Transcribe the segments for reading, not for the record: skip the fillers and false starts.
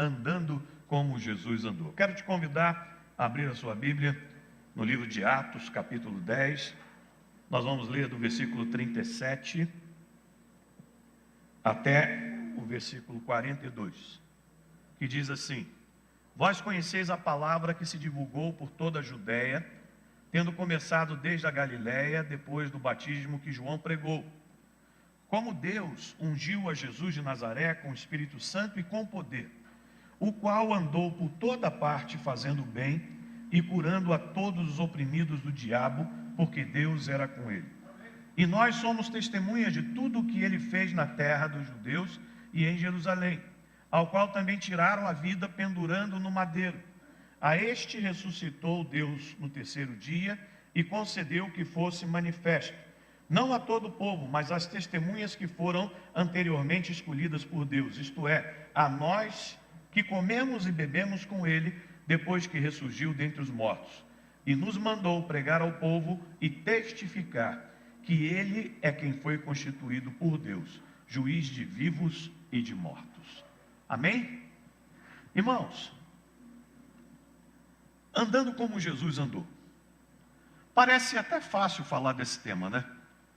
andando como Jesus andou. Quero te convidar a abrir a sua Bíblia no livro de Atos, capítulo 10. Nós vamos ler do versículo 37 até o versículo 42, que diz assim: Vós conheceis a palavra que se divulgou por toda a Judéia, tendo começado desde a Galiléia, depois do batismo que João pregou. Como Deus ungiu a Jesus de Nazaré com o Espírito Santo e com poder, o qual andou por toda parte fazendo bem e curando a todos os oprimidos do diabo, porque Deus era com ele. E nós somos testemunhas de tudo o que ele fez na terra dos judeus e em Jerusalém, ao qual também tiraram a vida pendurando no madeiro. A este ressuscitou Deus no terceiro dia e concedeu que fosse manifesto, não a todo o povo, mas às testemunhas que foram anteriormente escolhidas por Deus, isto é, a nós que comemos e bebemos com ele, depois que ressurgiu dentre os mortos. E nos mandou pregar ao povo e testificar que ele é quem foi constituído por Deus, juiz de vivos e de mortos. Amém? Irmãos, andando como Jesus andou. Parece até fácil falar desse tema, né?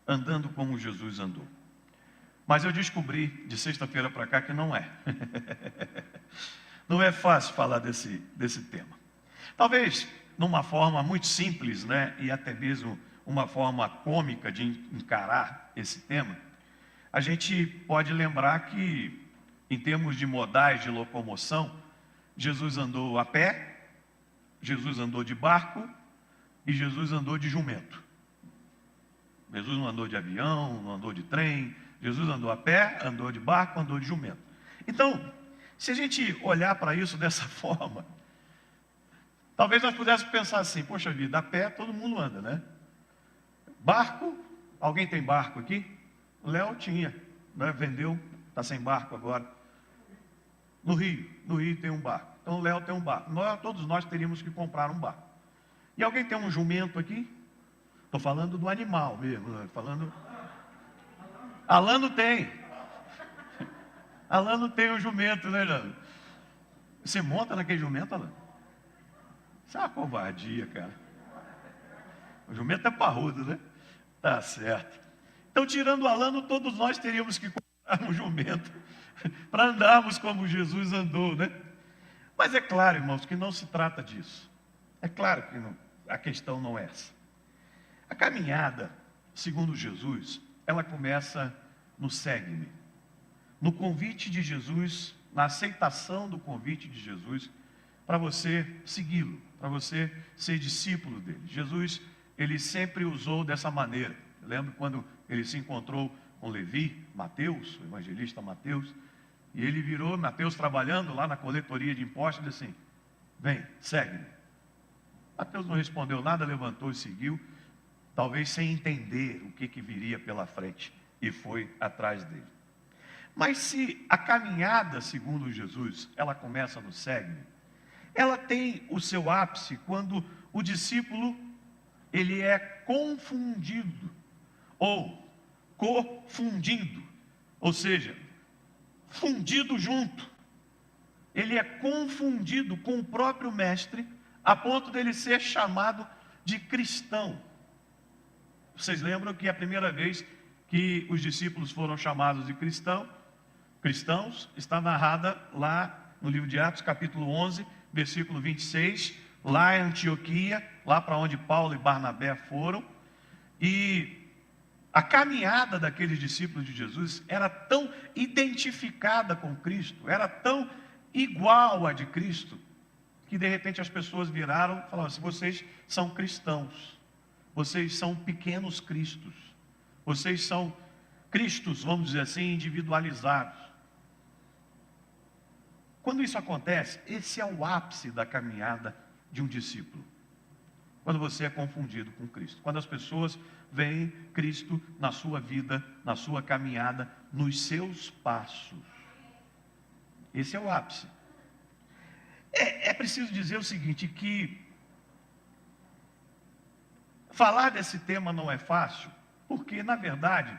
Andando como Jesus andou. Mas eu descobri de sexta-feira para cá que não é. Não é fácil falar desse tema. Talvez numa forma muito simples, né? E até mesmo uma forma cômica de encarar esse tema, a gente pode lembrar que, em termos de modais de locomoção, Jesus andou a pé, Jesus andou de barco e Jesus andou de jumento. Jesus não andou de avião, não andou de trem, Jesus andou a pé, andou de barco, andou de jumento. Então, se a gente olhar para isso dessa forma, talvez nós pudéssemos pensar assim: poxa vida, a pé todo mundo anda, né? Barco, alguém tem barco aqui? O Léo tinha, né? Vendeu, está sem barco agora. No Rio tem um barco. Então o Léo tem um barco. Todos nós teríamos que comprar um barco. E alguém tem um jumento aqui? Estou falando do animal mesmo, né? Alano tem. Alano tem um jumento, né, Alano? Você monta naquele jumento, Alano? Isso é uma covardia, cara. O jumento é parrudo, né? Tá certo. Então, tirando o Alano, todos nós teríamos que comprar um jumento para andarmos como Jesus andou, né? Mas é claro, irmãos, que não se trata disso. É claro que não, a questão não é essa. A caminhada, segundo Jesus, ela começa no segue-me. No convite de Jesus, na aceitação do convite de Jesus, para você segui-lo, para você ser discípulo dele. Jesus, ele sempre usou dessa maneira. Eu lembro quando ele se encontrou com Levi, Mateus, o evangelista Mateus, e ele virou, Mateus trabalhando lá na coletoria de impostos, e disse assim: vem, segue-me. Mateus não respondeu nada, levantou e seguiu, talvez sem entender o que viria pela frente, e foi atrás dele. Mas se a caminhada, segundo Jesus, ela começa no segue-me, ela tem o seu ápice quando o discípulo, ele é confundido, ou cofundido, ou seja, fundido junto. Ele é confundido com o próprio mestre, a ponto dele ser chamado de cristão. Vocês lembram que a primeira vez que os discípulos foram chamados de cristãos, está narrada lá no livro de Atos, capítulo 11, versículo 26, lá em Antioquia, lá para onde Paulo e Barnabé foram. E a caminhada daqueles discípulos de Jesus era tão identificada com Cristo, era tão igual à de Cristo, que de repente as pessoas viraram e falaram assim: vocês são cristãos, vocês são pequenos cristos, vocês são cristos, vamos dizer assim, individualizados. Quando isso acontece, esse é o ápice da caminhada de um discípulo. Quando você é confundido com Cristo, quando as pessoas veem Cristo na sua vida, na sua caminhada, nos seus passos. Esse é o ápice. É preciso dizer o seguinte, que falar desse tema não é fácil, porque, na verdade,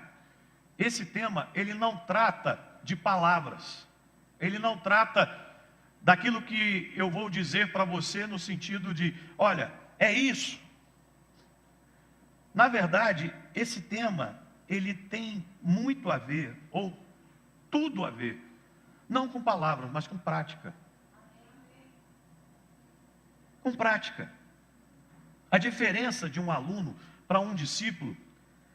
esse tema, ele não trata de palavras, ele não trata daquilo que eu vou dizer para você no sentido de, olha, é isso. Na verdade, esse tema, ele tem muito a ver, ou tudo a ver, não com palavras, mas com prática. Com prática. A diferença de um aluno para um discípulo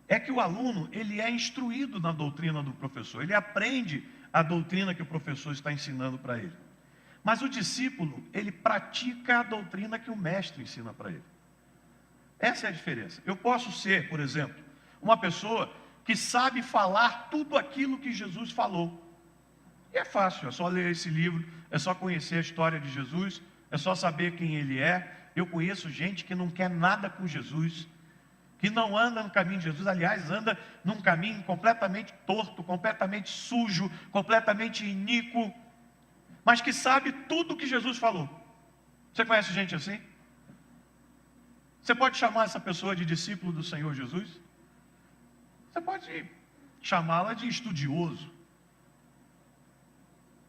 é que o aluno, ele é instruído na doutrina do professor, ele aprende a doutrina que o professor está ensinando para ele. Mas o discípulo, ele pratica a doutrina que o mestre ensina para ele. Essa é a diferença. Eu posso ser, por exemplo, uma pessoa que sabe falar tudo aquilo que Jesus falou. E é fácil, é só ler esse livro, é só conhecer a história de Jesus, é só saber quem ele é. Eu conheço gente que não quer nada com Jesus, que não anda no caminho de Jesus, aliás, anda num caminho completamente torto, completamente sujo, completamente iníquo, mas que sabe tudo o que Jesus falou. Você conhece gente assim? Você pode chamar essa pessoa de discípulo do Senhor Jesus? Você pode chamá-la de estudioso,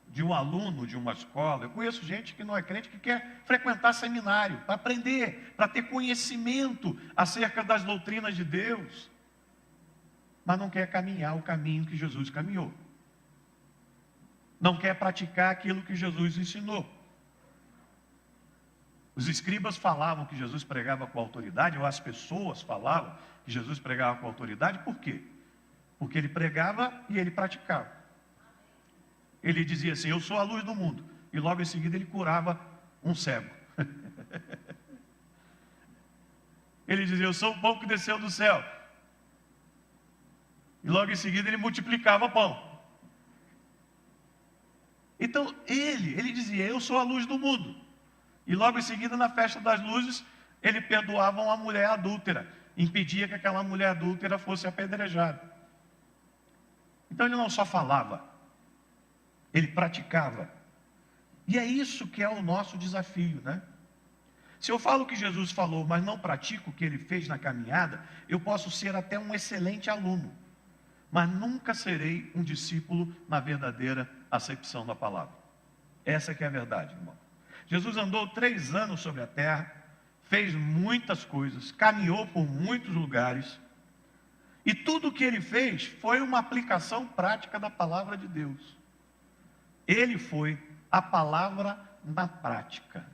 de um aluno de uma escola. Eu conheço gente que não é crente, que quer frequentar seminário, para aprender, para ter conhecimento acerca das doutrinas de Deus, mas não quer caminhar o caminho que Jesus caminhou. Não quer praticar aquilo que Jesus ensinou. Os escribas falavam que Jesus pregava com autoridade, ou as pessoas falavam que Jesus pregava com autoridade, por quê? Porque ele pregava e ele praticava. Ele dizia assim, eu sou a luz do mundo, e logo em seguida ele curava um cego. Ele dizia, eu sou o pão que desceu do céu, e logo em seguida ele multiplicava pão. Então ele dizia, eu sou a luz do mundo. E logo em seguida, na festa das luzes, ele perdoava uma mulher adúltera, impedia que aquela mulher adúltera fosse apedrejada. Então ele não só falava, ele praticava. E é isso que é o nosso desafio, né? Se eu falo o que Jesus falou, mas não pratico o que ele fez na caminhada, eu posso ser até um excelente aluno, mas nunca serei um discípulo na verdadeira acepção da palavra. Essa que é a verdade, irmão. Jesus andou 3 anos sobre a terra, fez muitas coisas, caminhou por muitos lugares, e tudo o que ele fez foi uma aplicação prática da palavra de Deus. Ele foi a palavra na prática.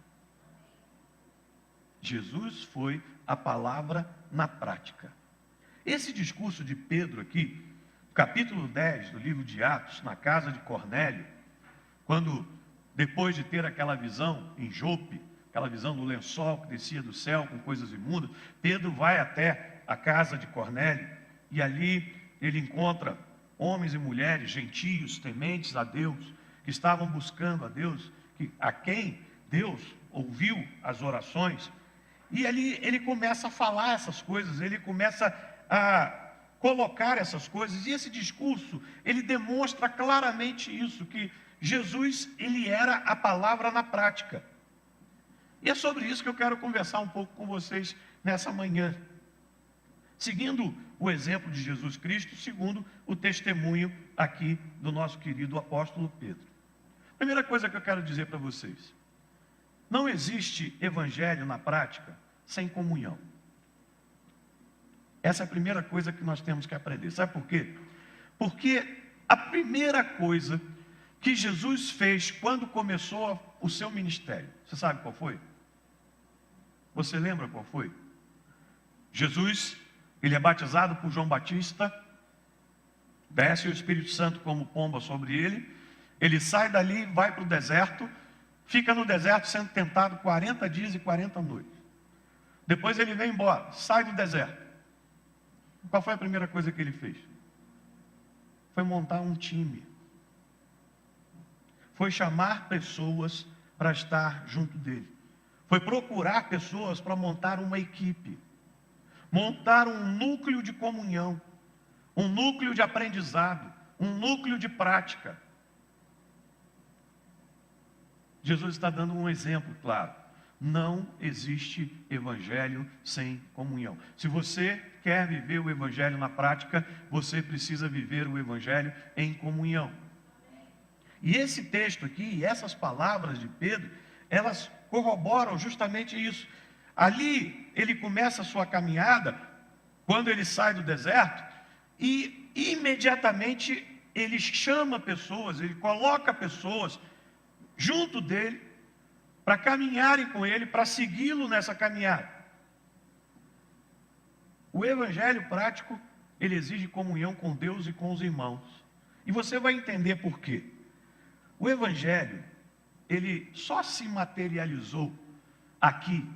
Jesus foi a palavra na prática. Esse discurso de Pedro aqui, capítulo 10 do livro de Atos, na casa de Cornélio, quando depois de ter aquela visão em Jope, aquela visão do lençol que descia do céu com coisas imundas, Pedro vai até a casa de Cornélio e ali ele encontra homens e mulheres, gentios, tementes a Deus, que estavam buscando a Deus, a quem Deus ouviu as orações. E ali ele começa a falar essas coisas, ele começa a colocar essas coisas, e esse discurso, ele demonstra claramente isso, que Jesus, ele era a palavra na prática. E é sobre isso que eu quero conversar um pouco com vocês nessa manhã. Seguindo o exemplo de Jesus Cristo, segundo o testemunho aqui do nosso querido apóstolo Pedro. Primeira coisa que eu quero dizer para vocês. Não existe evangelho na prática sem comunhão. Essa é a primeira coisa que nós temos que aprender. Sabe por quê? Porque a primeira coisa que Jesus fez quando começou o seu ministério, você sabe qual foi? Você lembra qual foi? Jesus, ele é batizado por João Batista, desce o Espírito Santo como pomba sobre ele, ele sai dali, vai para o deserto, fica no deserto sendo tentado 40 dias e 40 noites. Depois ele vem embora, sai do deserto. Qual foi a primeira coisa que ele fez? Foi montar um time. Foi chamar pessoas para estar junto dele. Foi procurar pessoas para montar uma equipe. Montar um núcleo de comunhão. Um núcleo de aprendizado. Um núcleo de prática. Jesus está dando um exemplo claro. Não existe evangelho sem comunhão. Se você quer viver o evangelho na prática, você precisa viver o evangelho em comunhão. E esse texto aqui, essas palavras de Pedro, elas corroboram justamente isso. Ali ele começa a sua caminhada, quando ele sai do deserto, e imediatamente ele chama pessoas, ele coloca pessoas junto dele, para caminharem com ele, para segui-lo nessa caminhada. O evangelho prático, ele exige comunhão com Deus e com os irmãos. E você vai entender por quê. O evangelho, ele só se materializou aqui,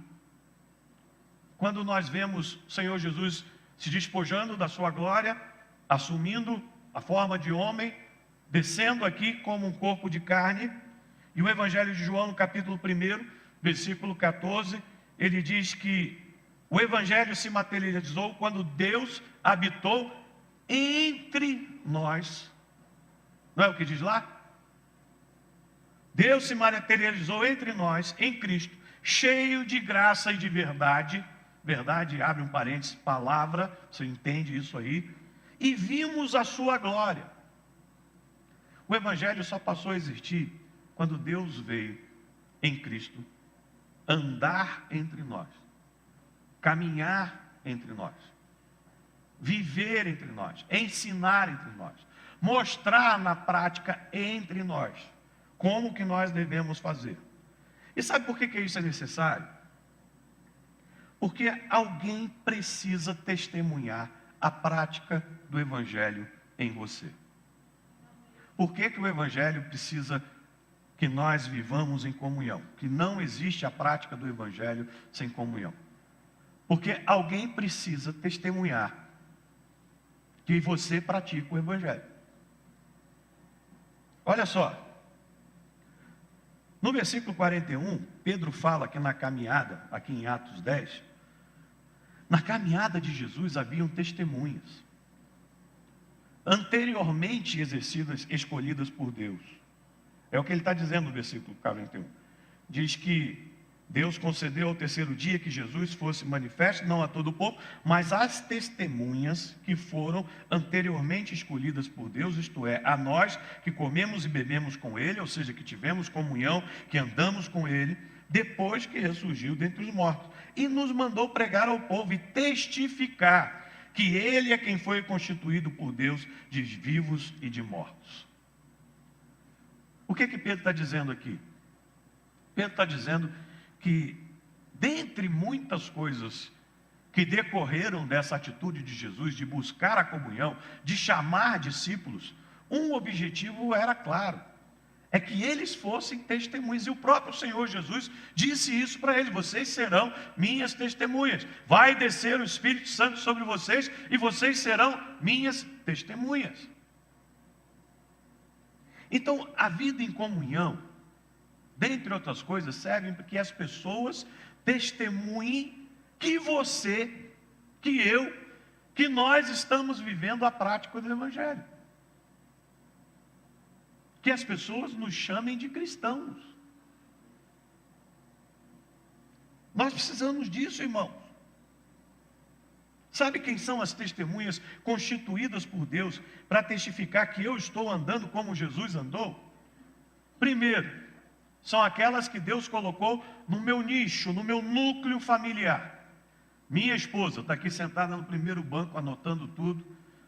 quando nós vemos o Senhor Jesus se despojando da sua glória, assumindo a forma de homem, descendo aqui como um corpo de carne. E o Evangelho de João, no capítulo 1, versículo 14, ele diz que o Evangelho se materializou quando Deus habitou entre nós. Não é o que diz lá? Deus se materializou entre nós, em Cristo, cheio de graça e de verdade. Verdade, abre um parênteses, palavra, você entende isso aí? E vimos a sua glória. O Evangelho só passou a existir quando Deus veio em Cristo andar entre nós, caminhar entre nós, viver entre nós, ensinar entre nós, mostrar na prática entre nós como que nós devemos fazer. E sabe por que isso é necessário? Porque alguém precisa testemunhar a prática do Evangelho em você. Por que o Evangelho precisa que nós vivamos em comunhão? Que não existe a prática do Evangelho sem comunhão. Porque alguém precisa testemunhar que você pratica o Evangelho. Olha só. No versículo 41, Pedro fala que na caminhada, aqui em Atos 10, na caminhada de Jesus haviam testemunhas, anteriormente exercidas, escolhidas por Deus. É o que ele está dizendo no versículo 41. Diz que Deus concedeu ao terceiro dia que Jesus fosse manifesto, não a todo o povo, mas às testemunhas que foram anteriormente escolhidas por Deus, isto é, a nós que comemos e bebemos com Ele, ou seja, que tivemos comunhão, que andamos com Ele, depois que ressurgiu dentre os mortos. E nos mandou pregar ao povo e testificar que Ele é quem foi constituído por Deus de vivos e de mortos. O que Pedro está dizendo aqui? Pedro está dizendo que, dentre muitas coisas que decorreram dessa atitude de Jesus, de buscar a comunhão, de chamar discípulos, um objetivo era claro, é que eles fossem testemunhas. E o próprio Senhor Jesus disse isso para eles: vocês serão minhas testemunhas. Vai descer o Espírito Santo sobre vocês e vocês serão minhas testemunhas. Então, a vida em comunhão, dentre outras coisas, serve para que as pessoas testemunhem que você, que eu, que nós estamos vivendo a prática do Evangelho. Que as pessoas nos chamem de cristãos. Nós precisamos disso, irmãos. Sabe quem são as testemunhas constituídas por Deus para testificar que eu estou andando como Jesus andou? Primeiro, são aquelas que Deus colocou no meu nicho, no meu núcleo familiar. Minha esposa está aqui sentada no primeiro banco, anotando tudo,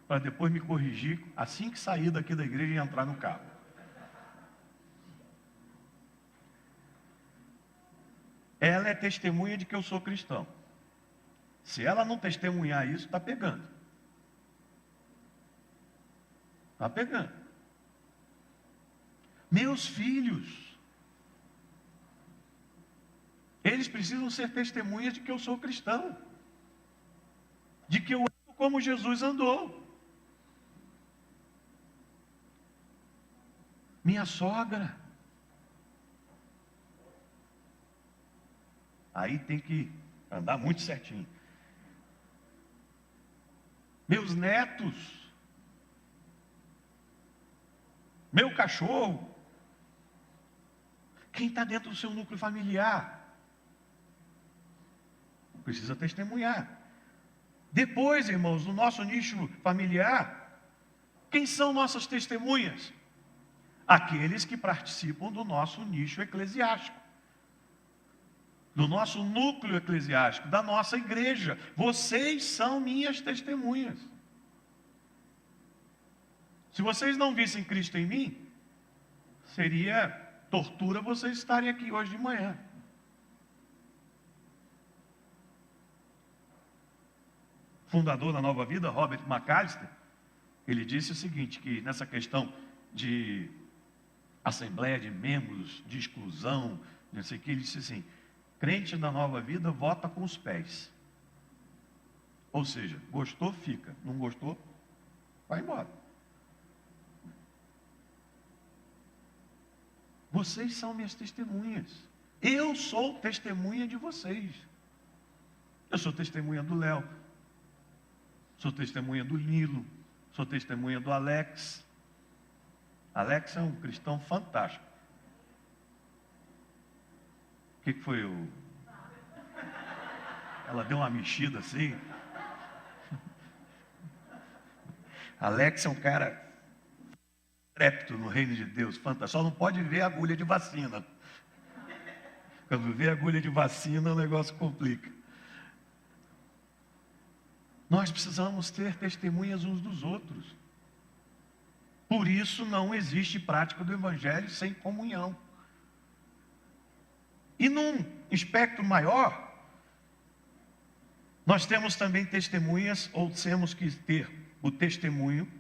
para depois me corrigir assim que sair daqui da igreja e entrar no carro. Ela é testemunha de que eu sou cristão. Se ela não testemunhar isso, está pegando. Está pegando. Meus filhos, eles precisam ser testemunhas de que eu sou cristão, de que eu ando como Jesus andou. Minha sogra, aí tem que andar muito certinho. Meus netos, meu cachorro, quem está dentro do seu núcleo familiar, precisa testemunhar. Depois, irmãos, no nosso nicho familiar, quem são nossas testemunhas? Aqueles que participam do nosso nicho eclesiástico, do nosso núcleo eclesiástico, da nossa igreja. Vocês são minhas testemunhas. Se vocês não vissem Cristo em mim, seria tortura vocês estarem aqui hoje de manhã. Fundador da Nova Vida, Robert McAllister, ele disse o seguinte, que nessa questão de assembleia de membros, de exclusão, não sei o que, ele disse assim, crente da Nova Vida vota com os pés. Ou seja, gostou, fica. Não gostou, vai embora. Vocês são minhas testemunhas. Eu sou testemunha de vocês. Eu sou testemunha do Léo. Sou testemunha do Nilo. Sou testemunha do Alex. Alex é um cristão fantástico. O que foi? Ela deu uma mexida assim. Alex é um cara trépito no reino de Deus, fantástico. Só não pode ver agulha de vacina. Quando vê agulha de vacina, o negócio complica. Nós precisamos ter testemunhas uns dos outros. Por isso não existe prática do Evangelho sem comunhão. E num espectro maior, nós temos também testemunhas, ou temos que ter o testemunho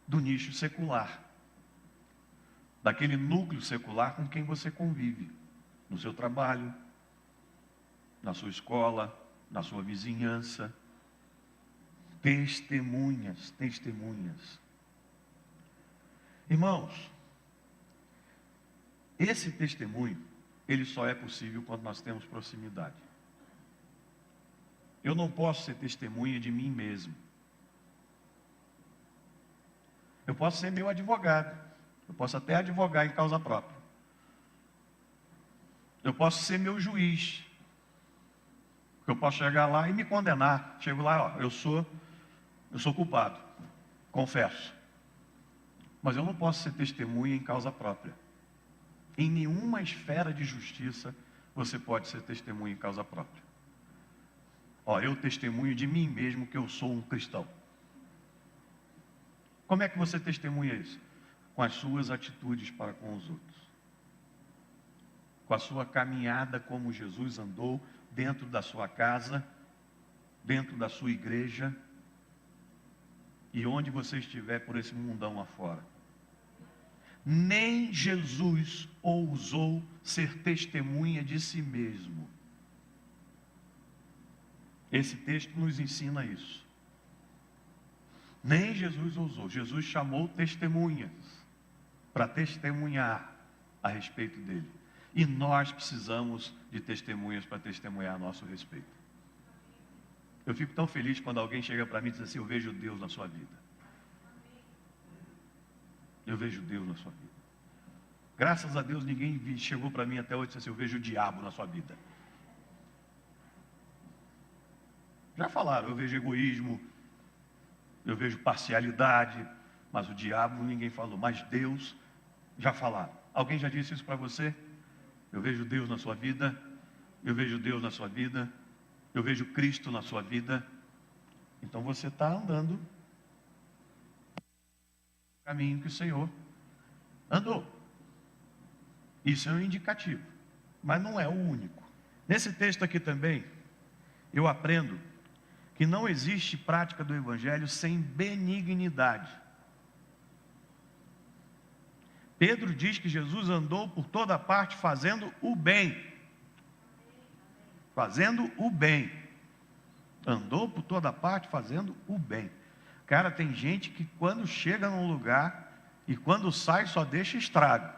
do nicho secular, daquele núcleo secular com quem você convive, no seu trabalho, na sua escola, na sua vizinhança. Testemunhas, testemunhas. Irmãos, esse testemunho, ele só é possível quando nós temos proximidade. Eu não posso ser testemunha de mim mesmo. Eu posso ser meu advogado. Eu posso até advogar em causa própria. Eu posso ser meu juiz. Eu posso chegar lá e me condenar. Chego lá, ó, eu sou culpado. Confesso. Mas eu não posso ser testemunha em causa própria. Em nenhuma esfera de justiça você pode ser testemunha em causa própria. Ó, eu testemunho de mim mesmo que eu sou um cristão. Como é que você testemunha isso? Com as suas atitudes para com os outros. Com a sua caminhada como Jesus andou dentro da sua casa, dentro da sua igreja e onde você estiver por esse mundão afora. Nem Jesus ousou ser testemunha de si mesmo. Esse texto nos ensina isso. Nem Jesus ousou. Jesus chamou testemunhas para testemunhar a respeito dele. E nós precisamos de testemunhas para testemunhar a nosso respeito. Eu fico tão feliz quando alguém chega para mim e diz assim, eu vejo Deus na sua vida. Eu vejo Deus na sua vida. Graças a Deus ninguém chegou para mim até hoje e disse assim, eu vejo o diabo na sua vida. Já falaram, eu vejo egoísmo, eu vejo parcialidade, mas o diabo ninguém falou. Mas Deus, já falaram. Alguém já disse isso para você? Eu vejo Deus na sua vida, eu vejo Deus na sua vida, eu vejo Cristo na sua vida. Então você está andando no caminho que o Senhor andou. Isso é um indicativo, mas não é o único. Nesse texto aqui também, eu aprendo que não existe prática do Evangelho sem benignidade. Pedro diz que Jesus andou por toda parte fazendo o bem. Fazendo o bem. Andou por toda parte fazendo o bem. Cara, tem gente que quando chega num lugar e quando sai só deixa estrago.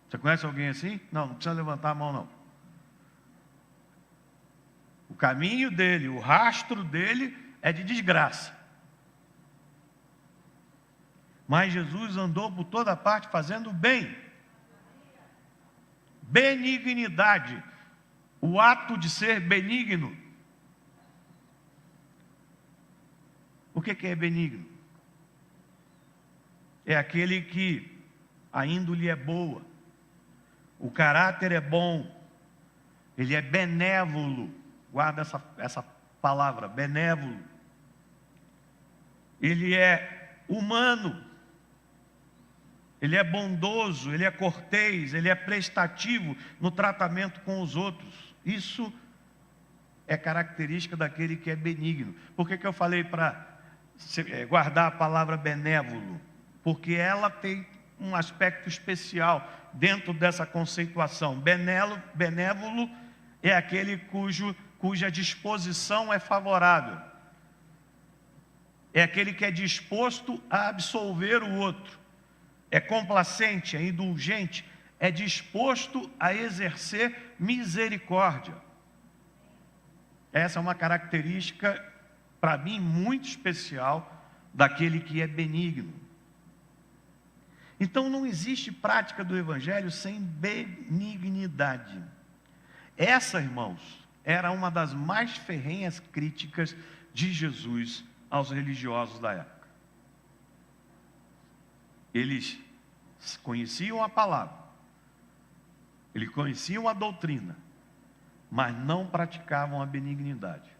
Você conhece alguém assim? Não, não precisa levantar a mão não. O caminho dele, o rastro dele é de desgraça. Mas Jesus andou por toda parte fazendo bem. Benignidade. O ato de ser benigno. O que é benigno? É aquele que a índole é boa, o caráter é bom, ele é benévolo. Guarda essa palavra, benévolo. Ele é humano, ele é bondoso, ele é cortês, ele é prestativo no tratamento com os outros. Isso é característica daquele que é benigno. Por que eu falei para guardar a palavra benévolo? Porque ela tem um aspecto especial dentro dessa conceituação. Benévolo é aquele cuja disposição é favorável. É aquele que é disposto a absolver o outro. É complacente, é indulgente, é disposto a exercer misericórdia. Essa é uma característica, para mim, muito especial daquele que é benigno. Então, não existe prática do Evangelho sem benignidade. Essa, irmãos, era uma das mais ferrenhas críticas de Jesus aos religiosos da época. Eles conheciam a palavra, eles conheciam a doutrina, mas não praticavam a benignidade.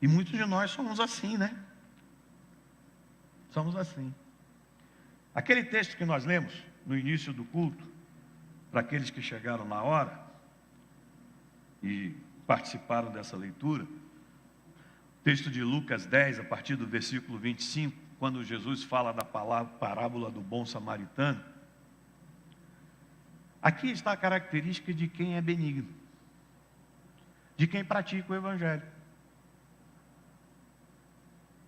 E muitos de nós somos assim, né? Somos assim. Aquele texto que nós lemos no início do culto, para aqueles que chegaram na hora e participaram dessa leitura, texto de Lucas 10, a partir do versículo 25, quando Jesus fala da parábola do bom samaritano. Aqui está a característica de quem é benigno, de quem pratica o Evangelho,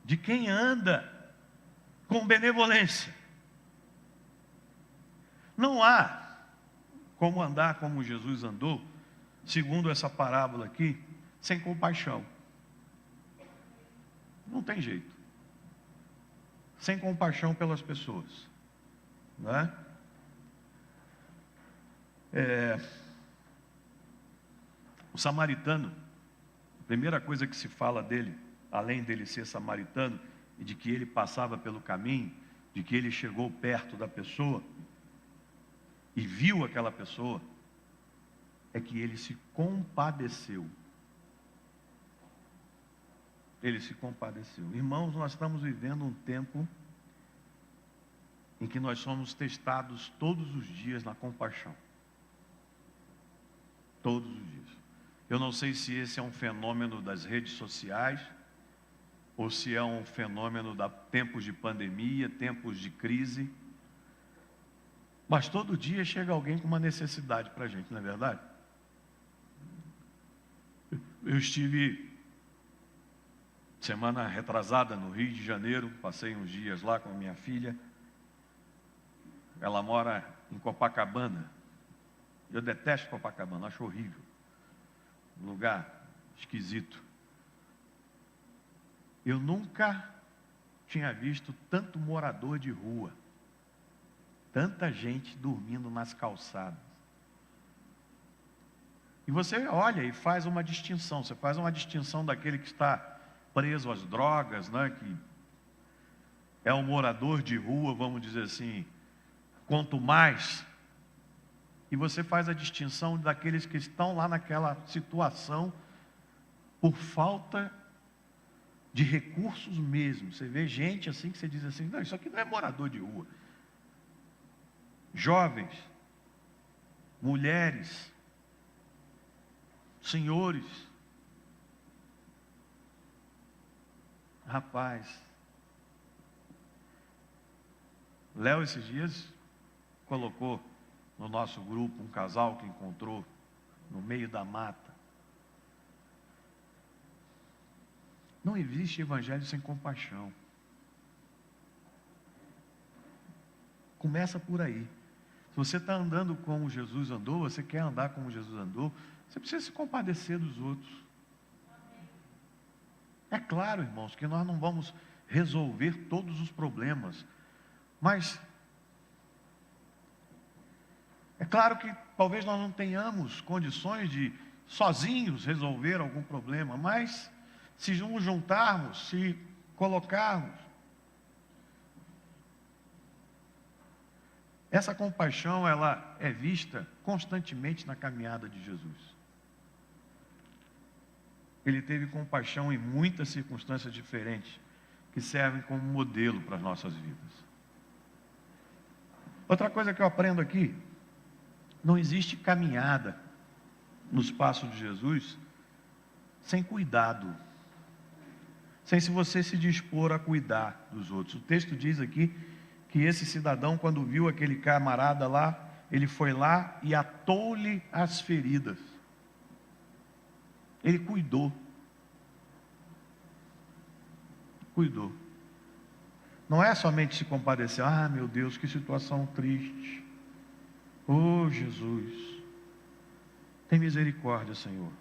de quem anda com benevolência. Não há como andar como Jesus andou, segundo essa parábola aqui, sem compaixão. Não tem jeito. Sem compaixão pelas pessoas, não é? O samaritano, a primeira coisa que se fala dele, além dele ser samaritano, e de que ele passava pelo caminho, de que ele chegou perto da pessoa, e viu aquela pessoa, é que ele se compadeceu. Ele se compadeceu. Irmãos, nós estamos vivendo um tempo em que nós somos testados todos os dias na compaixão. Todos os dias. Eu não sei se esse é um fenômeno das redes sociais, ou se é um fenômeno de tempos de pandemia, tempos de crise. Mas todo dia chega alguém com uma necessidade para a gente, não é verdade? Eu estive semana retrasada no Rio de Janeiro, passei uns dias lá com a minha filha. Ela mora em Copacabana. Eu detesto Copacabana, acho horrível. Um lugar esquisito. Eu nunca tinha visto tanto morador de rua, tanta gente dormindo nas calçadas. E você olha e faz uma distinção. Você faz uma distinção daquele que está preso às drogas, né, que é um morador de rua, vamos dizer assim, quanto mais. E você faz a distinção daqueles que estão lá naquela situação por falta de recursos mesmo. Você vê gente assim que você diz assim, não, isso aqui não é morador de rua. Jovens, mulheres, senhores, rapaz. Léo esses dias colocou no nosso grupo um casal que encontrou no meio da mata. Não existe evangelho sem compaixão. Começa por aí. Se você está andando como Jesus andou, você quer andar como Jesus andou, você precisa se compadecer dos outros. É claro, irmãos, que nós não vamos resolver todos os problemas, mas é claro que talvez nós não tenhamos condições de sozinhos resolver algum problema, mas se nos juntarmos, se colocarmos, Essa compaixão, ela é vista constantemente na caminhada de Jesus. Ele teve compaixão em muitas circunstâncias diferentes, que servem como modelo para as nossas vidas. Outra coisa que eu aprendo aqui, não existe caminhada nos passos de Jesus sem cuidado, sem se você se dispor a cuidar dos outros. O texto diz aqui que esse cidadão, quando viu aquele camarada lá, ele foi lá e atou-lhe as feridas. Ele cuidou. Cuidou. Não é somente se compadecer, ah, meu Deus, que situação triste. Oh, Jesus, tem misericórdia, Senhor.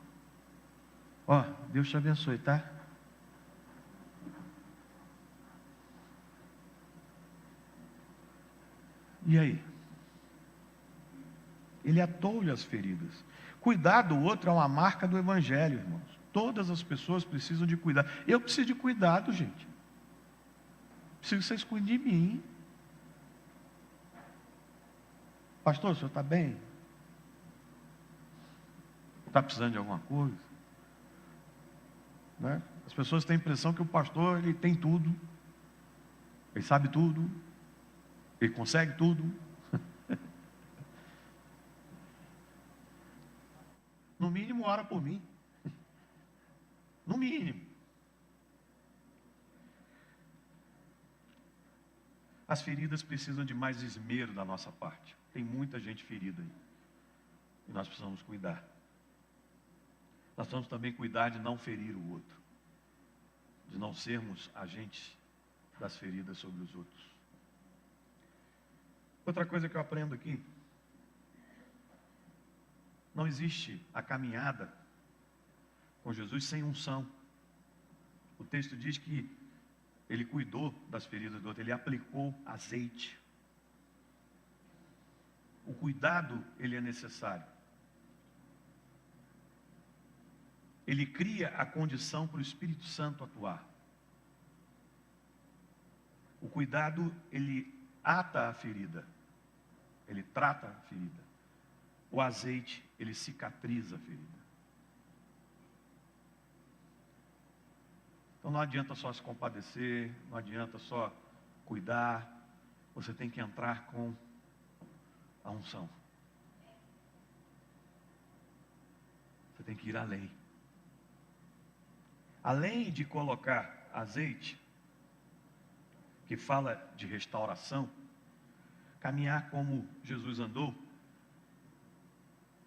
Ó, Deus te abençoe, tá? E aí? Ele atou-lhe as feridas. Cuidar do outro é uma marca do Evangelho, irmãos. Todas as pessoas precisam de cuidado. Eu preciso de cuidado, gente. Preciso que vocês cuidem de mim. Pastor, o senhor está bem? Está precisando de alguma coisa? Né? As pessoas têm a impressão que o pastor, ele tem tudo. Ele sabe tudo. Ele consegue tudo. No mínimo, ora por mim. No mínimo. As feridas precisam de mais esmero da nossa parte. Tem muita gente ferida aí. E nós precisamos cuidar. Nós precisamos também cuidar de não ferir o outro. De não sermos agentes das feridas sobre os outros. Outra coisa que eu aprendo aqui. Não existe a caminhada com Jesus sem unção. O texto diz que ele cuidou das feridas do outro, ele aplicou azeite. O cuidado, ele é necessário. Ele cria a condição para o Espírito Santo atuar. O cuidado, ele ata a ferida. Ele trata a ferida. O azeite, ele cicatriza a ferida. Então não adianta só se compadecer, não adianta só cuidar. Você tem que entrar com a unção. Você tem que ir além. Além de colocar azeite, que fala de restauração, caminhar como Jesus andou,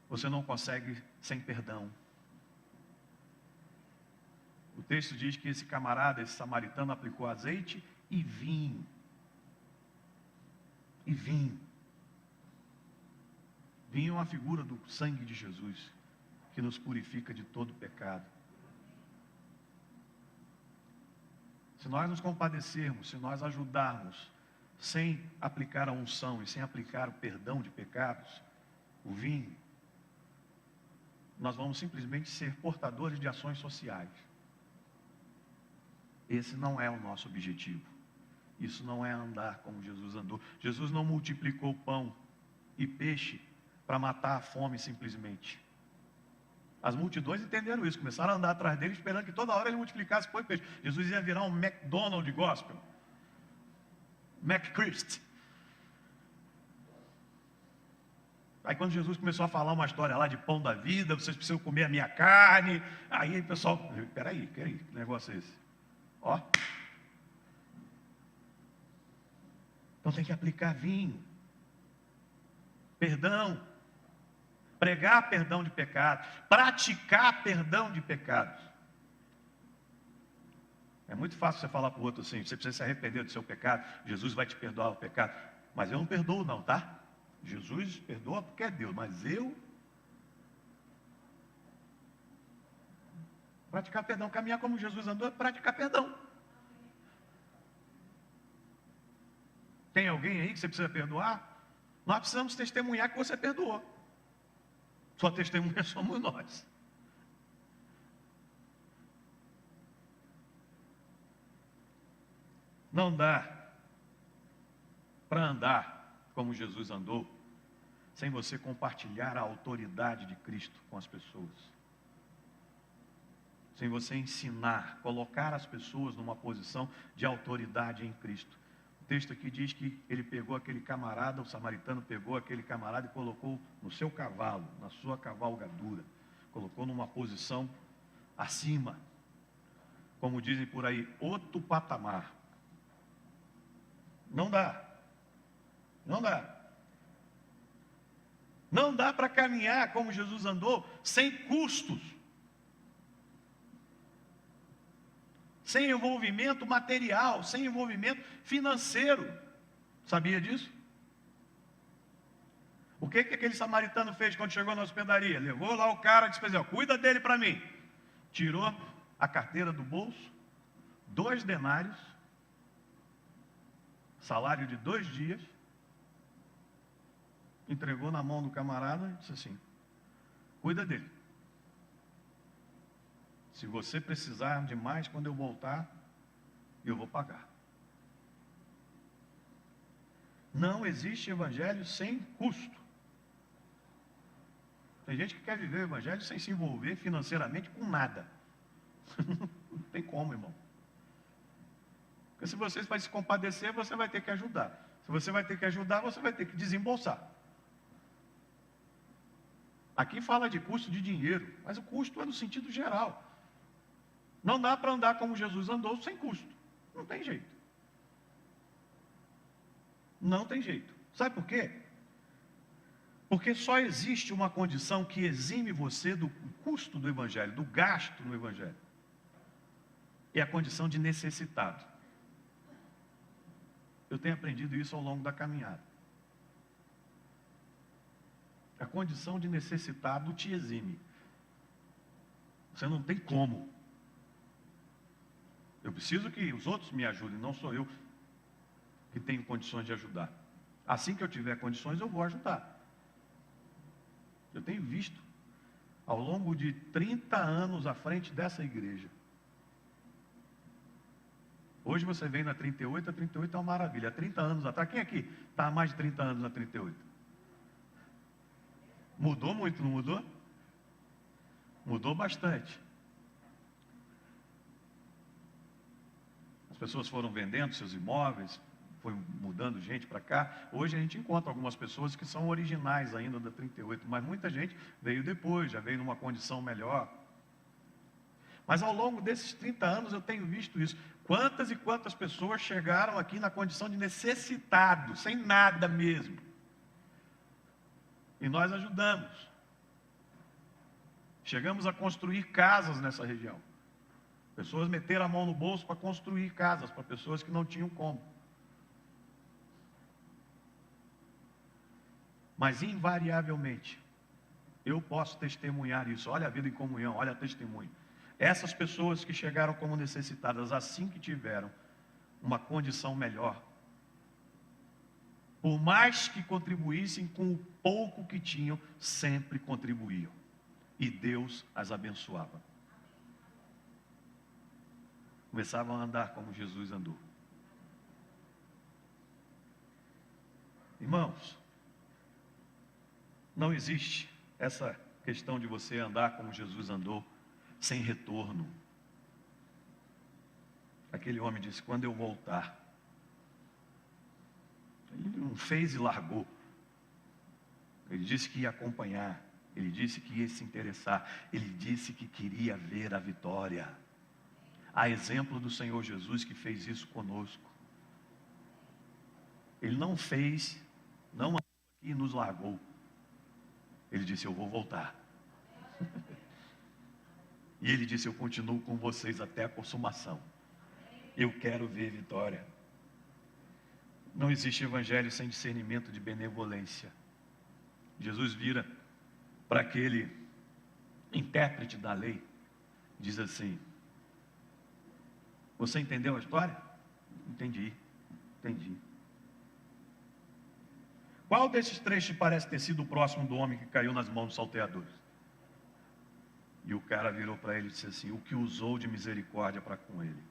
você não consegue sem perdão. O texto diz que esse camarada, esse samaritano, aplicou azeite e vinho. E vinho. Vinho é uma figura do sangue de Jesus, que nos purifica de todo pecado. Se nós nos compadecermos, se nós ajudarmos, sem aplicar a unção e sem aplicar o perdão de pecados, o vinho, nós vamos simplesmente ser portadores de ações sociais. Esse não é o nosso objetivo. Isso não é andar como Jesus andou. Jesus não multiplicou pão e peixe para matar a fome simplesmente. As multidões entenderam isso, começaram a andar atrás dele, esperando que toda hora ele multiplicasse pão e peixe. Jesus ia virar um McDonald's gospel. McChrist. Aí quando Jesus começou a falar uma história lá de pão da vida, vocês precisam comer a minha carne. Aí o pessoal, peraí, que negócio é esse? Ó. Então tem que aplicar vinho. Perdão. Pregar perdão de pecados. Praticar perdão de pecados. É muito fácil você falar para o outro assim, você precisa se arrepender do seu pecado, Jesus vai te perdoar o pecado. Mas eu não perdoo não, tá? Jesus perdoa porque é Deus, mas eu... Praticar perdão, caminhar como Jesus andou, é praticar perdão. Tem alguém aí que você precisa perdoar? Nós precisamos testemunhar que você perdoou. Só testemunha somos nós. Não dá para andar como Jesus andou, sem você compartilhar a autoridade de Cristo com as pessoas. Sem você ensinar, colocar as pessoas numa posição de autoridade em Cristo. O texto aqui diz que ele pegou aquele camarada, o samaritano pegou aquele camarada e colocou no seu cavalo, na sua cavalgadura. Colocou numa posição acima. Como dizem por aí, outro patamar. Não dá. Não dá. Não dá para caminhar como Jesus andou, sem custos. Sem envolvimento material, sem envolvimento financeiro. Sabia disso? O que aquele samaritano fez quando chegou na hospedaria? Levou lá o cara e disse: cuida dele para mim. Tirou a carteira do bolso, 2 denários, salário de 2 dias, entregou na mão do camarada e disse assim: cuida dele. Se você precisar de mais, quando eu voltar, eu vou pagar. Não existe evangelho sem custo. Tem gente que quer viver o evangelho sem se envolver financeiramente com nada. Não tem como, irmão. Porque se você vai se compadecer, você vai ter que ajudar. Se você vai ter que ajudar, você vai ter que desembolsar. Aqui fala de custo de dinheiro, mas o custo é no sentido geral. Não dá para andar como Jesus andou sem custo. Não tem jeito. Não tem jeito. Sabe por quê? Porque só existe uma condição que exime você do custo do evangelho, do gasto no evangelho. É a condição de necessitado. Eu tenho aprendido isso ao longo da caminhada. A condição de necessitado te exime. Você não tem como. Eu preciso que os outros me ajudem, não sou eu que tenho condições de ajudar. Assim que eu tiver condições, eu vou ajudar. Eu tenho visto, ao longo de 30 anos à frente dessa igreja. Hoje você vem na 38, a 38 é uma maravilha. Há 30 anos atrás, quem aqui está há mais de 30 anos na 38? Mudou muito, não mudou? Mudou bastante. As pessoas foram vendendo seus imóveis, foi mudando gente para cá. Hoje a gente encontra algumas pessoas que são originais ainda da 38, mas muita gente veio depois, já veio numa condição melhor. Mas ao longo desses 30 anos eu tenho visto isso. Quantas e quantas pessoas chegaram aqui na condição de necessitado, sem nada mesmo. E nós ajudamos. Chegamos a construir casas nessa região. Pessoas meteram a mão no bolso para construir casas para pessoas que não tinham como. Mas invariavelmente, eu posso testemunhar isso. Olha a vida em comunhão, olha a testemunho. Essas pessoas que chegaram como necessitadas, assim que tiveram uma condição melhor, por mais que contribuíssem com o pouco que tinham, sempre contribuíam. E Deus as abençoava. Começavam a andar como Jesus andou. Irmãos, não existe essa questão de você andar como Jesus andou, sem retorno. Aquele homem disse: quando eu voltar. Ele não fez e largou. Ele disse que ia acompanhar. Ele disse que ia se interessar. Ele disse que queria ver a vitória. A exemplo do Senhor Jesus, que fez isso conosco. Ele não fez, não andou aqui e nos largou. Ele disse: eu vou voltar. E ele disse: eu continuo com vocês até a consumação. Eu quero ver vitória. Não existe evangelho sem discernimento de benevolência. Jesus vira para aquele intérprete da lei, diz assim: você entendeu a história? Entendi. Qual desses 3 te parece ter sido o próximo do homem que caiu nas mãos dos salteadores? E o cara virou para ele e disse assim: o que usou de misericórdia para com ele.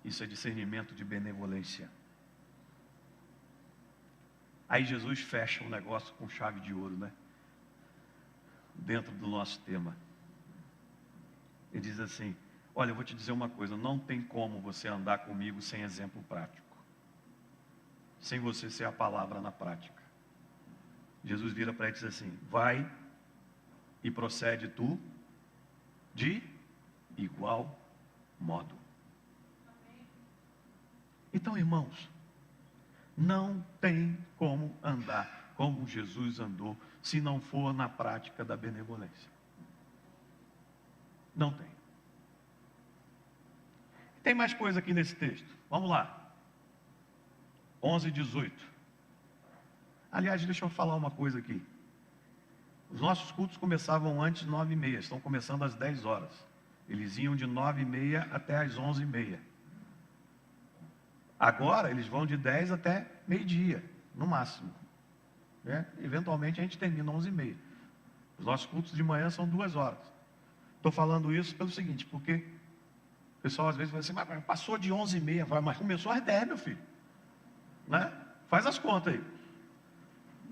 Isso é discernimento de benevolência. Aí Jesus fecha o negócio com chave de ouro, né? Dentro do nosso tema. Ele diz assim: olha, eu vou te dizer uma coisa, não tem como você andar comigo sem exemplo prático, sem você ser a palavra na prática. Jesus vira para ele e diz assim: vai e procede tu de igual modo. Então, irmãos, não tem como andar como Jesus andou, se não for na prática da benevolência. Não tem. Tem mais coisa aqui nesse texto. Vamos lá. 11 e 18. Aliás, deixa eu falar uma coisa aqui. Os nossos cultos começavam antes de 9h30. Estão começando às 10 horas. Eles iam de 9h30 até às 11h30. Agora, eles vão de 10 até meio-dia, no máximo. Eventualmente, a gente termina 11h30. Os nossos cultos de manhã são 2 horas. Estou falando isso pelo seguinte, porque o pessoal às vezes fala assim: mas passou de 11h30, mas começou às 10, meu filho. Né? Faz as contas aí.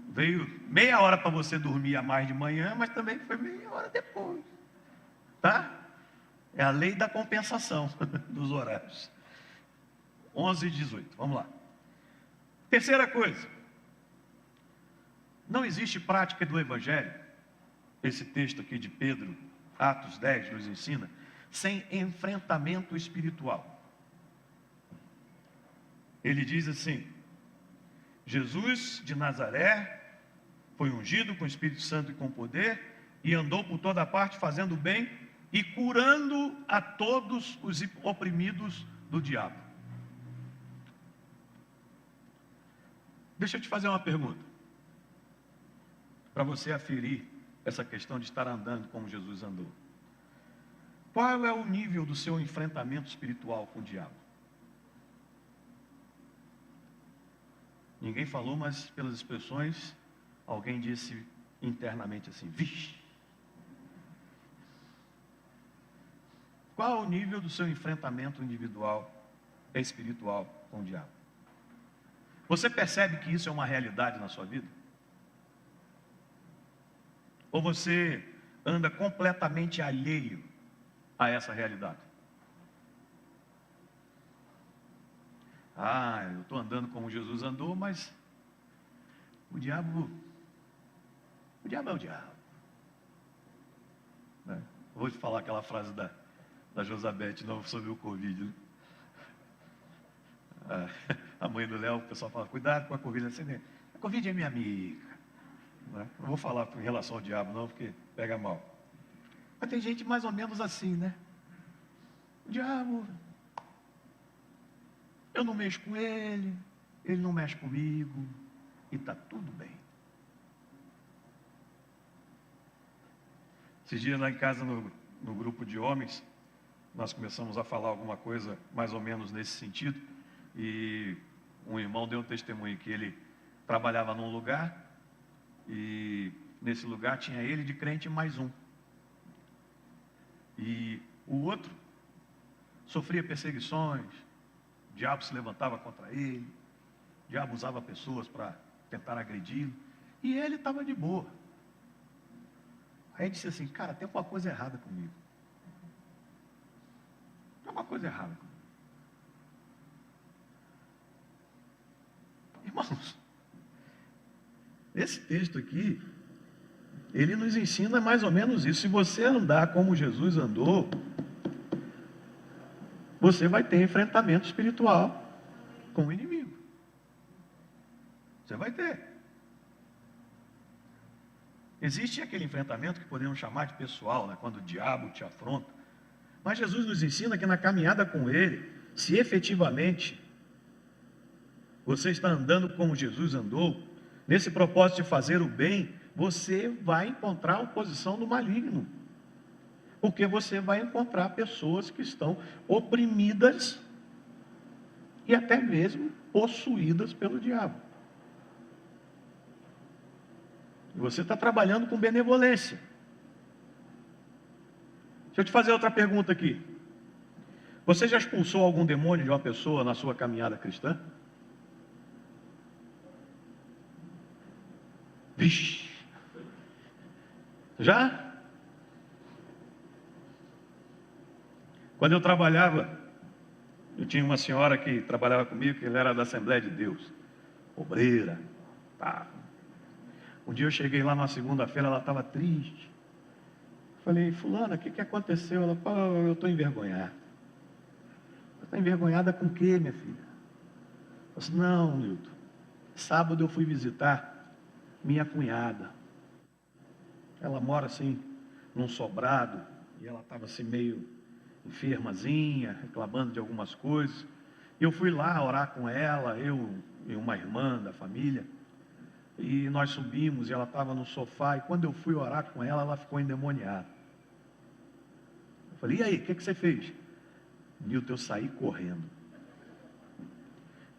Veio meia hora para você dormir a mais de manhã, mas também foi meia hora depois. Tá? É a lei da compensação dos horários. 11 e 18, vamos lá. Terceira coisa. Não existe prática do Evangelho, esse texto aqui de Pedro, Atos 10, nos ensina, sem enfrentamento espiritual. Ele diz assim: Jesus de Nazaré foi ungido com o Espírito Santo e com poder, e andou por toda parte fazendo bem e curando a todos os oprimidos do diabo. Deixa eu te fazer uma pergunta, para você aferir essa questão de estar andando como Jesus andou. Qual é o nível do seu enfrentamento espiritual com o diabo? Ninguém falou, mas pelas expressões, alguém disse internamente assim: vixe. Qual é o nível do seu enfrentamento individual e espiritual com o diabo? Você percebe que isso é uma realidade na sua vida? Ou você anda completamente alheio a essa realidade? Ah, eu estou andando como Jesus andou, mas o diabo é o diabo. Né? Vou te falar aquela frase da Josabete não sobre o Covid. Né? A mãe do Léo, o pessoal fala: cuidado com a Covid. Assim, a Covid é minha amiga. Né? Não vou falar em relação ao diabo não, porque pega mal. Mas tem gente mais ou menos assim, né? O diabo, eu não mexo com ele não mexe comigo, e está tudo bem. Esses dias lá em casa, no grupo de homens, nós começamos a falar alguma coisa mais ou menos nesse sentido, e um irmão deu um testemunho que ele trabalhava num lugar, e nesse lugar tinha ele de crente mais um. E o outro sofria perseguições, o diabo se levantava contra ele, o diabo usava pessoas para tentar agredi-lo, e ele estava de boa. Aí ele disse assim: cara, tem alguma coisa errada comigo. Tem alguma coisa errada comigo. Irmãos, esse texto aqui, ele nos ensina mais ou menos isso. Se você andar como Jesus andou, você vai ter enfrentamento espiritual com o inimigo. Você vai ter. Existe aquele enfrentamento que podemos chamar de pessoal, né? Quando o diabo te afronta. Mas Jesus nos ensina que na caminhada com ele, se efetivamente você está andando como Jesus andou, nesse propósito de fazer o bem, você vai encontrar a oposição do maligno. Porque você vai encontrar pessoas que estão oprimidas e até mesmo possuídas pelo diabo. E você está trabalhando com benevolência. Deixa eu te fazer outra pergunta aqui. Você já expulsou algum demônio de uma pessoa na sua caminhada cristã? Vixe. Já? Quando eu trabalhava, eu tinha uma senhora que trabalhava comigo, que ela era da Assembleia de Deus, obreira. Tá. Um dia eu cheguei lá na segunda-feira, ela estava triste. Falei, fulana, o que aconteceu? Ela falou, eu estou envergonhada. Está envergonhada com o quê, minha filha? Eu disse, não, Nilton. Sábado eu fui visitar minha cunhada. Ela mora assim, num sobrado, e ela estava assim meio enfermazinha, reclamando de algumas coisas. E eu fui lá orar com ela, eu e uma irmã da família. E nós subimos e ela estava no sofá. E quando eu fui orar com ela, ela ficou endemoniada. Eu falei, e aí, o que você fez? Nilton, eu saí correndo.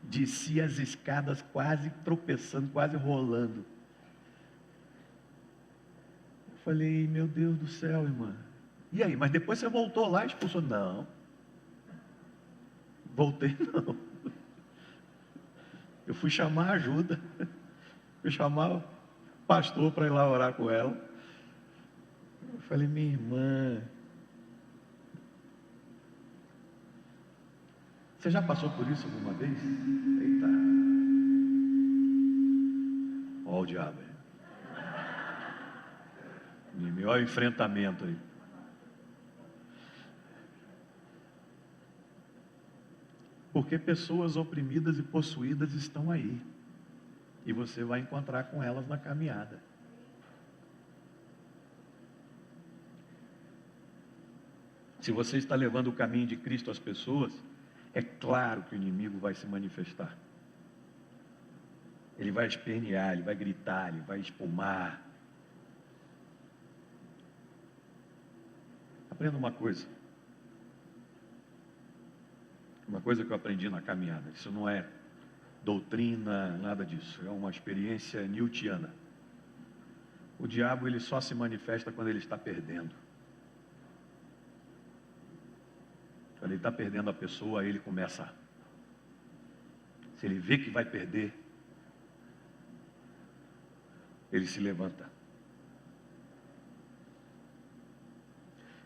Desci as escadas quase tropeçando, quase rolando. Eu falei, meu Deus do céu, irmã. E aí, mas depois você voltou lá e expulsou? Não. Voltei não. Eu fui chamar ajuda. Fui chamar o pastor para ir lá orar com ela. Eu falei, minha irmã, você já passou por isso alguma vez? Eita. Olha o diabo aí. Olha o enfrentamento aí. Porque pessoas oprimidas e possuídas estão aí. E você vai encontrar com elas na caminhada. Se você está levando o caminho de Cristo às pessoas, é claro que o inimigo vai se manifestar. Ele vai espernear, ele vai gritar, ele vai espumar. Aprenda uma coisa. Uma coisa que eu aprendi na caminhada. Isso não é doutrina, nada disso. É uma experiência newtiana. O diabo, ele só se manifesta quando ele está perdendo. Quando ele está perdendo a pessoa, aí ele começa. Se ele vê que vai perder, ele se levanta.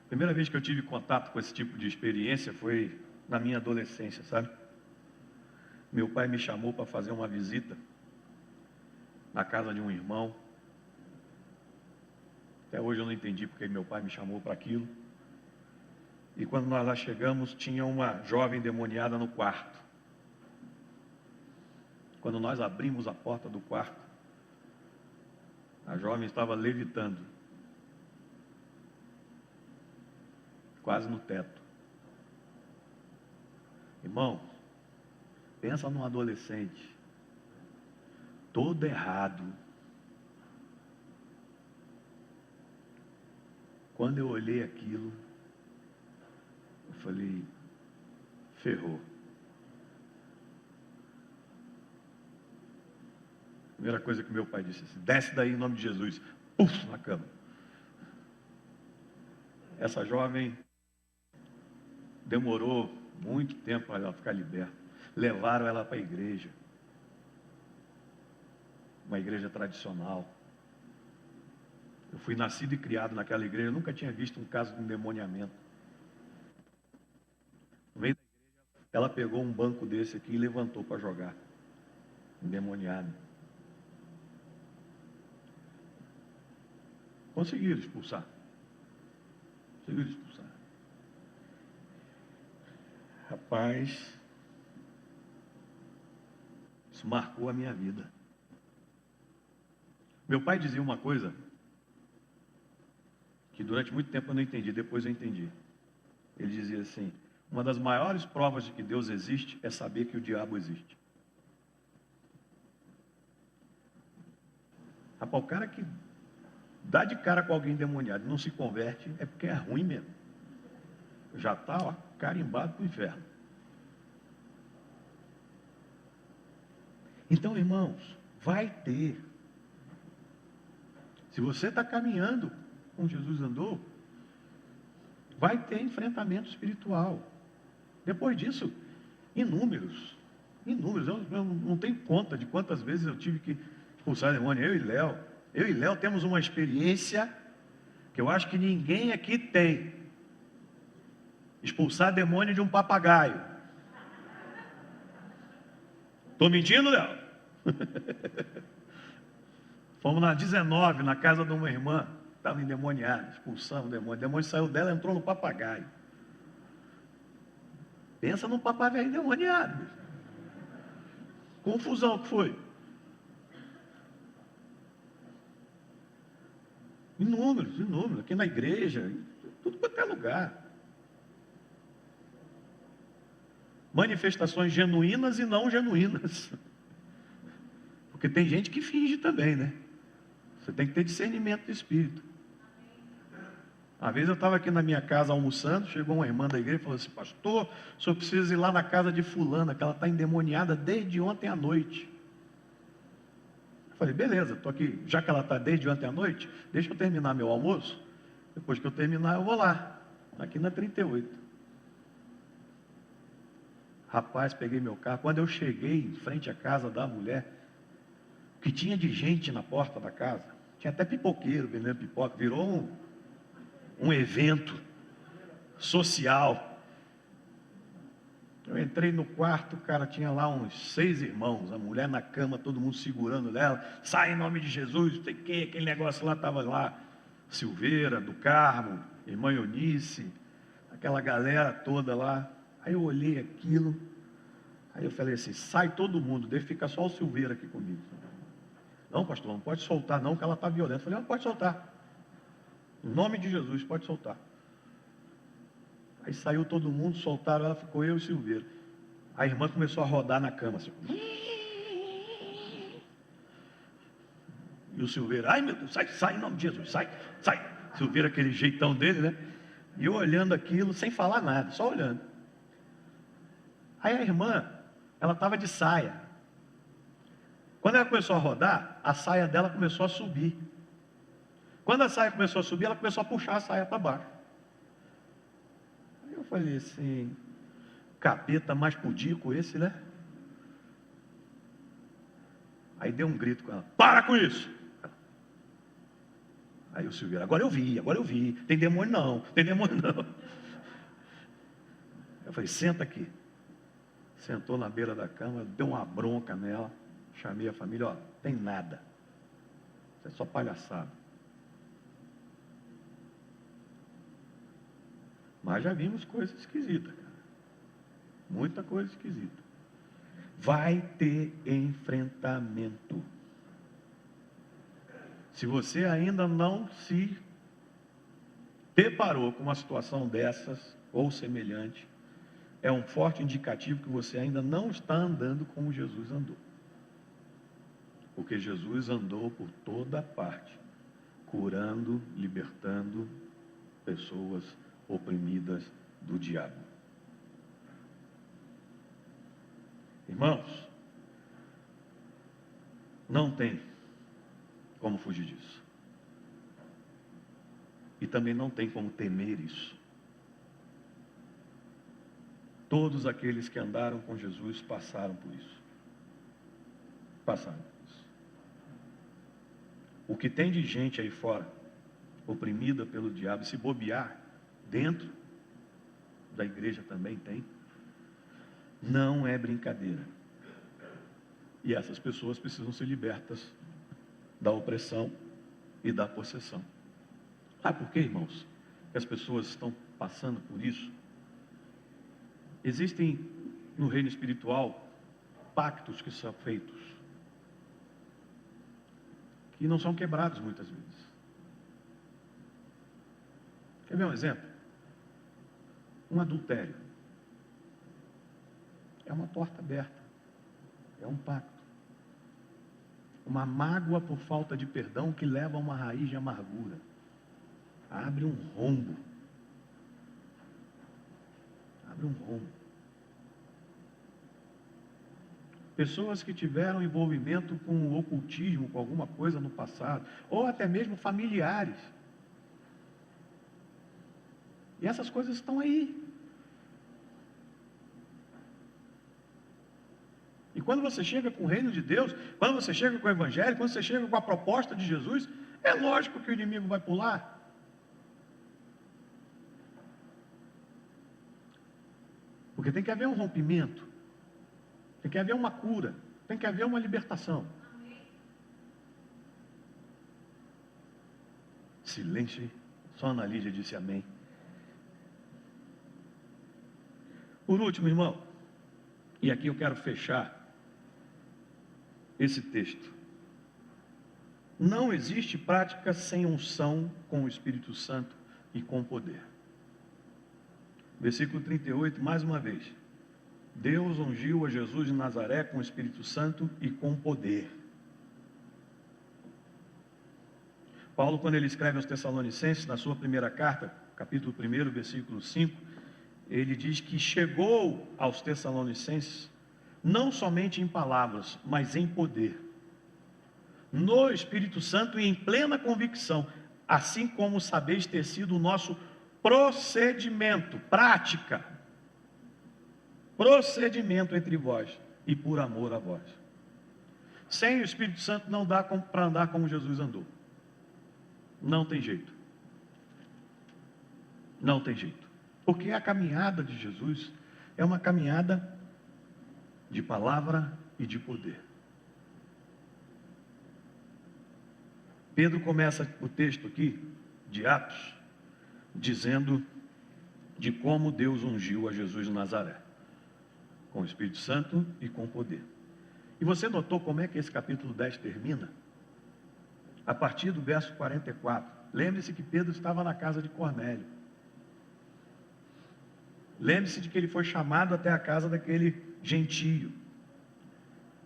A primeira vez que eu tive contato com esse tipo de experiência foi na minha adolescência, sabe? Meu pai me chamou para fazer uma visita na casa de um irmão. Até hoje eu não entendi porque meu pai me chamou para aquilo. E quando nós lá chegamos, tinha uma jovem endemoniada no quarto. Quando nós abrimos a porta do quarto, a jovem estava levitando, quase no teto. Irmão, pensa num adolescente, todo errado. Quando eu olhei aquilo, eu falei, ferrou. Primeira coisa que meu pai disse assim, desce daí em nome de Jesus. Puf, na cama. Essa jovem demorou muito tempo para ela ficar liberta. Levaram ela para a igreja. Uma igreja tradicional. Eu fui nascido e criado naquela igreja, eu nunca tinha visto um caso de endemoniamento. No meio da igreja, ela pegou um banco desse aqui e levantou para jogar. Endemoniado. Conseguiram expulsar. Conseguiram expulsar. Rapaz, isso marcou a minha vida. Meu pai dizia uma coisa que durante muito tempo eu não entendi, depois eu entendi. Ele dizia assim, uma das maiores provas de que Deus existe é saber que o diabo existe. Rapaz, o cara que dá de cara com alguém endemoniado e não se converte, é porque é ruim mesmo. Já está carimbado para o inferno. Então, irmãos, vai ter. Se você está caminhando como Jesus andou, vai ter enfrentamento espiritual. Depois disso, inúmeros. Eu não tenho conta de quantas vezes eu tive que expulsar demônio, eu e Léo, Eu e Léo temos uma experiência que eu acho que ninguém aqui tem. Expulsar demônio de um papagaio. Estou mentindo, Léo? Fomos na 19, na casa de uma irmã, estava endemoniada, expulsamos o demônio saiu dela, entrou no papagaio. Pensa num papagaio endemoniado. Confusão que foi. Inúmeros, aqui na igreja, em tudo quanto é lugar. Manifestações genuínas e não genuínas. Porque tem gente que finge também, né? Você tem que ter discernimento do espírito. Uma vez eu estava aqui na minha casa almoçando, chegou uma irmã da igreja e falou assim: pastor, o senhor precisa ir lá na casa de fulana, que ela está endemoniada desde ontem à noite. Eu falei, beleza, estou aqui, já que ela está desde ontem à noite, deixa eu terminar meu almoço, depois que eu terminar eu vou lá, aqui na 38. Rapaz, peguei meu carro, quando eu cheguei em frente à casa da mulher, o que tinha de gente na porta da casa, tinha até pipoqueiro vendendo pipoca, virou um evento social. Eu entrei no quarto, cara, tinha lá uns 6 irmãos, a mulher na cama, todo mundo segurando dela, sai em nome de Jesus, não sei o que, aquele negócio lá, estava lá, Silveira, do Carmo, irmã Eunice, aquela galera toda lá. Aí eu olhei aquilo, aí eu falei assim, sai todo mundo, deixa ficar só o Silveira aqui comigo. Não, pastor, não pode soltar não, que ela está violenta. Eu falei, não, pode soltar. Em nome de Jesus, pode soltar. Aí saiu todo mundo, soltaram ela, ficou eu e o Silveira. A irmã começou a rodar na cama, assim. E o Silveira, ai meu Deus, sai em nome de Jesus, sai. Silveira, aquele jeitão dele, né? E eu olhando aquilo, sem falar nada, só olhando. Aí a irmã, ela estava de saia. Quando ela começou a rodar, a saia dela começou a subir. Quando a saia começou a subir, ela começou a puxar a saia para baixo. Aí eu falei assim, capeta mais pudico esse, né? Aí deu um grito com ela, para com isso! Aí o Silveira, agora eu vi, tem demônio não. Eu falei, senta aqui. Sentou na beira da cama, deu uma bronca nela, chamei a família, ó, tem nada. Isso é só palhaçada. Mas já vimos coisas esquisitas, cara. Muita coisa esquisita. Vai ter enfrentamento. Se você ainda não se deparou com uma situação dessas ou semelhante, é um forte indicativo que você ainda não está andando como Jesus andou. Porque Jesus andou por toda parte, curando, libertando pessoas oprimidas do diabo. Irmãos, não tem como fugir disso. E também não tem como temer isso. Todos aqueles que andaram com Jesus passaram por isso. O que tem de gente aí fora, oprimida pelo diabo, se bobear, dentro da igreja também tem, não é brincadeira. E essas pessoas precisam ser libertas da opressão e da possessão. Sabe por quê, irmãos? Que as pessoas estão passando por isso? Existem no reino espiritual pactos que são feitos, que não são quebrados muitas vezes. Quer ver um exemplo? Um adultério. É uma porta aberta. É um pacto. Uma mágoa por falta de perdão que leva a uma raiz de amargura. Abre um rombo. Pessoas que tiveram envolvimento com o ocultismo, com alguma coisa no passado, ou até mesmo familiares. E essas coisas estão aí. E quando você chega com o reino de Deus, quando você chega com o evangelho, quando você chega com a proposta de Jesus, é lógico que o inimigo vai pular. Porque tem que haver um rompimento, tem que haver uma cura, tem que haver uma libertação. Silêncio, só a Ana Lídia disse amém. Por último, irmão, e aqui eu quero fechar esse texto. Não existe prática sem unção com o Espírito Santo e com poder. Versículo 38, mais uma vez. Deus ungiu a Jesus de Nazaré com o Espírito Santo e com poder. Paulo, quando ele escreve aos Tessalonicenses, na sua primeira carta, capítulo 1, versículo 5, ele diz que chegou aos Tessalonicenses, não somente em palavras, mas em poder, no Espírito Santo e em plena convicção, assim como sabeis ter sido o nosso procedimento, prática, procedimento entre vós e por amor a vós. Sem o Espírito Santo não dá para andar como Jesus andou. Não tem jeito. Não tem jeito. Porque a caminhada de Jesus é uma caminhada de palavra e de poder. Pedro começa o texto aqui, de Atos, dizendo de como Deus ungiu a Jesus de Nazaré, com o Espírito Santo e com poder. E você notou como é que esse capítulo 10 termina? A partir do verso 44. Lembre-se que Pedro estava na casa de Cornélio. Lembre-se de que ele foi chamado até a casa daquele gentio.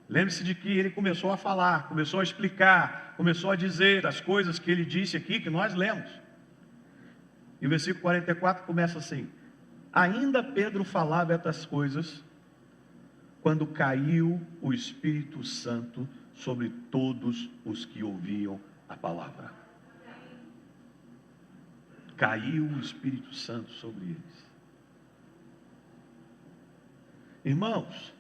Lembre-se de que ele começou a falar, começou a explicar, começou a dizer as coisas que ele disse aqui, que nós lemos. E o versículo 44 começa assim: ainda Pedro falava estas coisas, quando caiu o Espírito Santo sobre todos os que ouviam a palavra. Caiu o Espírito Santo sobre eles. Irmãos,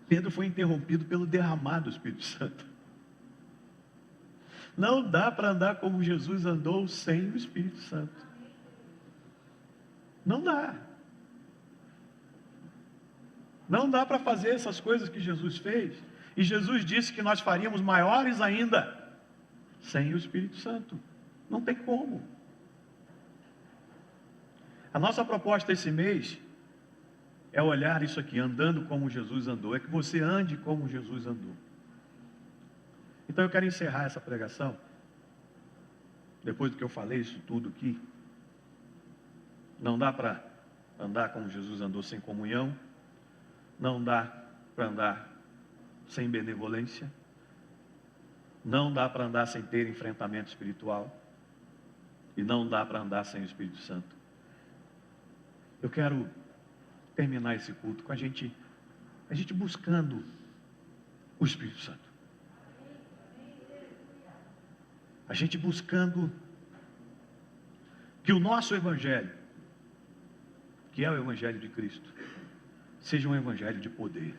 Pedro foi interrompido pelo derramar do Espírito Santo. Não dá para andar como Jesus andou sem o Espírito Santo. Não dá. Não dá para fazer essas coisas que Jesus fez. E Jesus disse que nós faríamos maiores ainda sem o Espírito Santo. Não tem como. A nossa proposta esse mês é olhar isso aqui, andando como Jesus andou. É que você ande como Jesus andou. Então eu quero encerrar essa pregação, depois do que eu falei isso tudo aqui. Não dá para andar como Jesus andou sem comunhão. Não dá para andar sem benevolência. Não dá para andar sem ter enfrentamento espiritual. E não dá para andar sem o Espírito Santo. Eu quero terminar esse culto com a gente buscando o Espírito Santo. A gente buscando que o nosso Evangelho, que é o Evangelho de Cristo, seja um Evangelho de poder,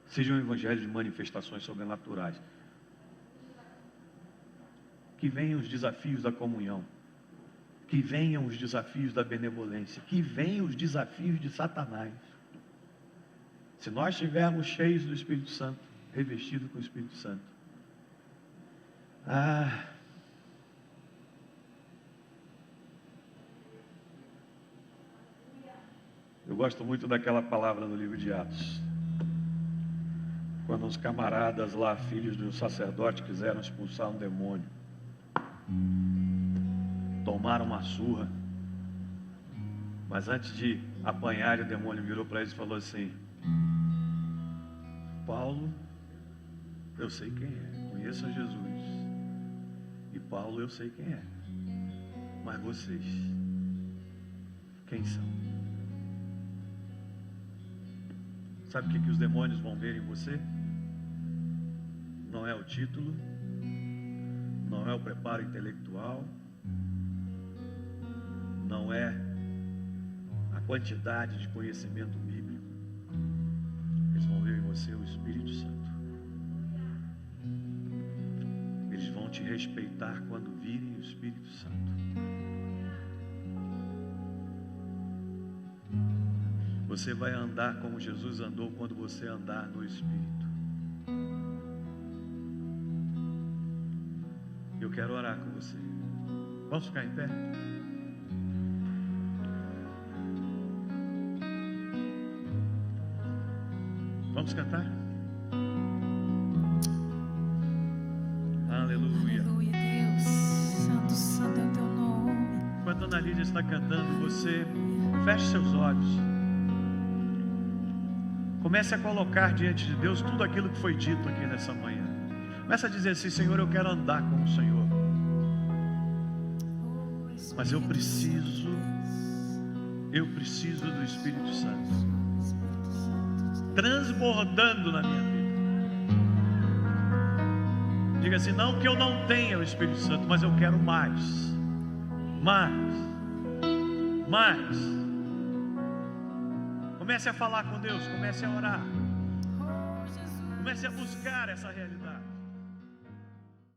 seja um Evangelho de manifestações sobrenaturais, que venham os desafios da comunhão, que venham os desafios da benevolência, que venham os desafios de Satanás. Se nós estivermos cheios do Espírito Santo, revestidos com o Espírito Santo, eu gosto muito daquela palavra no livro de Atos, quando os camaradas lá, filhos do sacerdote, quiseram expulsar um demônio, tomaram uma surra, mas antes de apanhar, o demônio virou para eles e falou assim: Paulo, eu sei quem é, conheço Jesus, e Paulo eu sei quem é, mas vocês, quem são? Sabe o que os demônios vão ver em você? Não é o título, não é o preparo intelectual, não é a quantidade de conhecimento bíblico, você o Espírito Santo. Eles vão te respeitar quando virem o Espírito Santo. Você vai andar como Jesus andou quando você andar no Espírito. Eu quero orar com você. Vamos ficar em pé? Vamos cantar? Aleluia. Aleluia, Deus. Santo, santo é o teu nome. Enquanto a Ana Lídia está cantando, você feche seus olhos. Comece a colocar diante de Deus tudo aquilo que foi dito aqui nessa manhã. Comece a dizer assim: Senhor, eu quero andar com o Senhor, mas eu preciso do Espírito Santo transbordando na minha vida. Diga assim: não que eu não tenha o Espírito Santo, mas eu quero mais. Comece a falar com Deus, comece a orar, comece a buscar essa realidade.